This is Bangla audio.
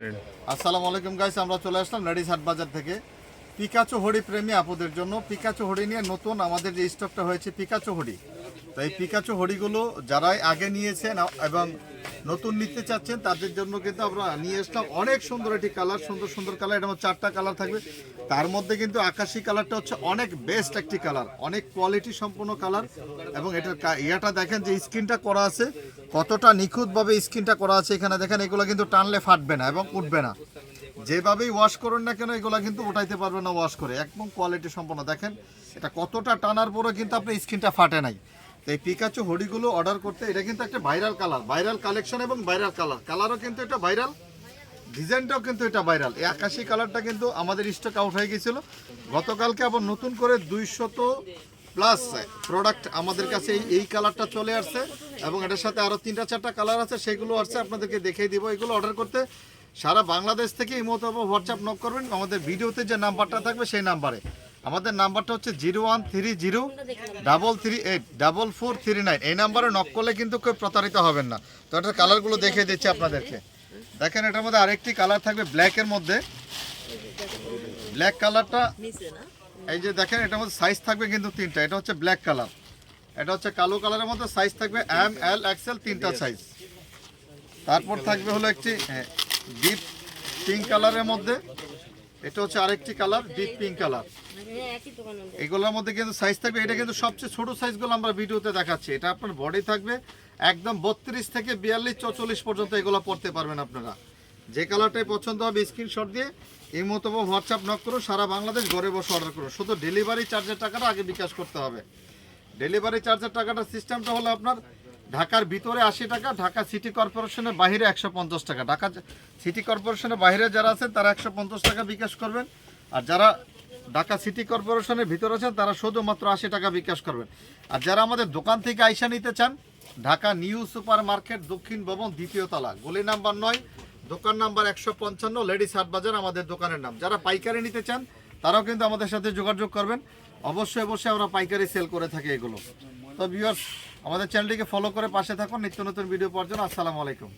আসসালামু আলাইকুম গাইস, আমরা চলে আসলাম লেডিস হাট বাজার থেকে পিকাচু হরি প্রেমী আপুদের জন্য। পিকাচু হরি নিয়ে নতুন আমাদের যে স্টকটা হয়েছে পিকাচু হরি, তো এই পিকাচু হরিগুলো যারাই আগে নিয়েছেন এবং নতুন নিতে চাচ্ছেন তাদের জন্য কিন্তু আমরা নিয়ে আসলাম অনেক সুন্দর একটি কালার, সুন্দর সুন্দর কালার। এটা 4টা কালার থাকবে, তার মধ্যে কিন্তু আকাশি কালারটা হচ্ছে অনেক বেস্ট একটি কালার, অনেক কোয়ালিটি সম্পূর্ণ কালার। এবং এটার ইয়াটা দেখেন যে স্ক্রিনটা করা আছে, কতটা নিখুঁতভাবে স্ক্রিনটা করা আছে। এখানে দেখেন এগুলো কিন্তু টানলে ফাটবে না এবং উঠবে না, যেভাবেই ওয়াশ করুন না কেন এগুলো কিন্তু উঠাইতে পারবে না ওয়াশ করে, একদম কোয়ালিটি সম্পন্ন। দেখেন এটা কতটা টানার পরে কিন্তু আপনার স্ক্রিনটা ফাটে নাই। তো এই পিকাচু হুডিগুলো অর্ডার করতে, এটা কিন্তু একটা ভাইরাল কালার, ভাইরাল কালেকশন এবং ভাইরাল কালারও কিন্তু এটা ভাইরাল, ডিজাইনটাও কিন্তু এটা ভাইরাল। এই আকাশি কালারটা কিন্তু আমাদের স্টক আউট হয়ে গিয়েছিল গতকালকে, আবার নতুন করে 200+ প্রোডাক্ট আমাদের কাছে এই কালারটা চলে আসছে এবং এটার সাথে আরও 3-4টা কালার আছে, সেগুলো আসছে, আপনাদেরকে দেখিয়ে দিব। এগুলো অর্ডার করতে সারা বাংলাদেশ থেকে এই মতো হোয়াটসঅ্যাপ নক করবেন, আমাদের ভিডিওতে যে নাম্বারটা থাকবে সেই নাম্বারে। আমাদের নাম্বারটা হচ্ছে 0130338439। এই নাম্বারে নক করলে কিন্তু কেউ প্রতারিত হবেন না। তো এটার কালারগুলো দেখিয়ে দিচ্ছি আপনাদেরকে। দেখেন এটার মধ্যে আরেকটি কালার থাকবে ব্ল্যাকের মধ্যে, ব্ল্যাক কালারটা এই যে দেখেন, এটার মধ্যে সাইজ থাকবে কিন্তু 3টা। এটা হচ্ছে ব্ল্যাক কালার, এটা হচ্ছে কালো কালারের মধ্যে সাইজ থাকবে M, L, XL 3টা সাইজ। তারপর থাকবে হলো একটি ডিপ পিঙ্ক কালারের মধ্যে, এটা হচ্ছে আরেকটি কালার ডিপ পিঙ্ক কালার। এগুলোর মধ্যে কিন্তু সাইজ থাকবে, এটা কিন্তু সবচেয়ে ছোট সাইজগুলো আমরা ভিডিওতে দেখাচ্ছি। এটা আপনার বডি থাকবে একদম 32 থেকে 42, 44 পর্যন্ত এগুলো পড়তে পারবেন আপনারা। যে কালারটাই পছন্দ হবে স্ক্রিনশট দিয়ে এই মতো হোয়াটসঅ্যাপ নক করুন, সারা বাংলাদেশ ঘরে বসে অর্ডার করুন। শুধু ডেলিভারি চার্জের টাকাটা আগে বিকাশ করতে হবে। ডেলিভারি চার্জের টাকাটা সিস্টেমটা হলো আপনার ঢাকার ভিতরে 80 টাকা, ঢাকা সিটি কর্পোরেশনের বাইরে 150 টাকা। ঢাকা সিটি কর্পোরেশনের বাইরে যারা আছেন তারা 150 টাকা বিকাশ করবেন, আর যারা ঢাকা সিটি কর্পোরেশনের ভিতরে আছেন তারা শুধুমাত্র 80 টাকা বিকাশ করবেন। আর যারা আমাদের দোকান থেকে আইসা নিতে চান, ঢাকা নিউ সুপার মার্কেট দক্ষিণ ভবন 2য় তলা, গলি নাম্বার 9, দোকান নাম্বার 155, লেডিস হাট বাজার আমাদের দোকানের নাম। যারা পাইকারি নিতে চান তারাও কিন্তু আমাদের সাথে যোগাযোগ করবেন। অবশ্যই আমরা পাইকারি সেল করে থাকি এগুলো। তো ভিউয়ার্স, আমাদের চ্যানেলটিকে ফলো করে পাশে থাকুন নিত্য নতুন ভিডিও পাওয়ার জন্য। আসসালামু আলাইকুম।